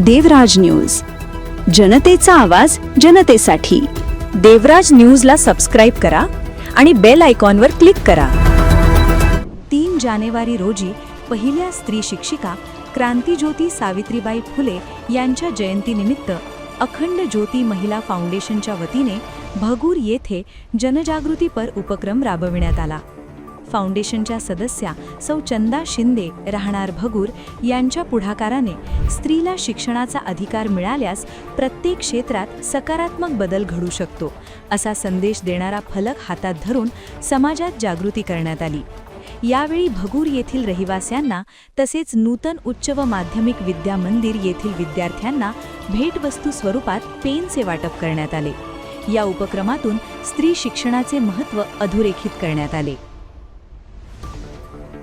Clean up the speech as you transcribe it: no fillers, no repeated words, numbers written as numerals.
देवराज news, जनतेचा आवाज जनतेसाठी। देवराज न्यूजला सबस्क्राईब करा आणि बेल आयकॉनवर क्लिक करा। 3 जानेवारी रोजी पहिल्या स्त्री शिक्षिका क्रांतीज्योती सावित्रीबाई फुले यांच्या जयंतीनिमित्त अखंड ज्योती महिला फाउंडेशनच्या वतीने भगूर येथे जनजागृतीपर उपक्रम राबविण्यात आला। फाउंडेशनच्या सदस्या सौ चंदा शिंदे राहणार भगूर यांच्या पुढाकाराने स्त्रीला शिक्षणाचा अधिकार मिळाल्यास प्रत्येक क्षेत्रात सकारात्मक बदल घडू शकतो असा संदेश देणारा फलक हातात धरून समाजात जागृती करण्यात आली। यावेळी भगूर येथील रहिवाशांना तसेच नूतन उच्च व माध्यमिक विद्या मंदिर येथील विद्यार्थ्यांना भेटवस्तू स्वरूपात पेनचे वाटप करण्यात आले। या उपक्रमातून स्त्री शिक्षणाचे महत्त्व अधोरेखित करण्यात आले।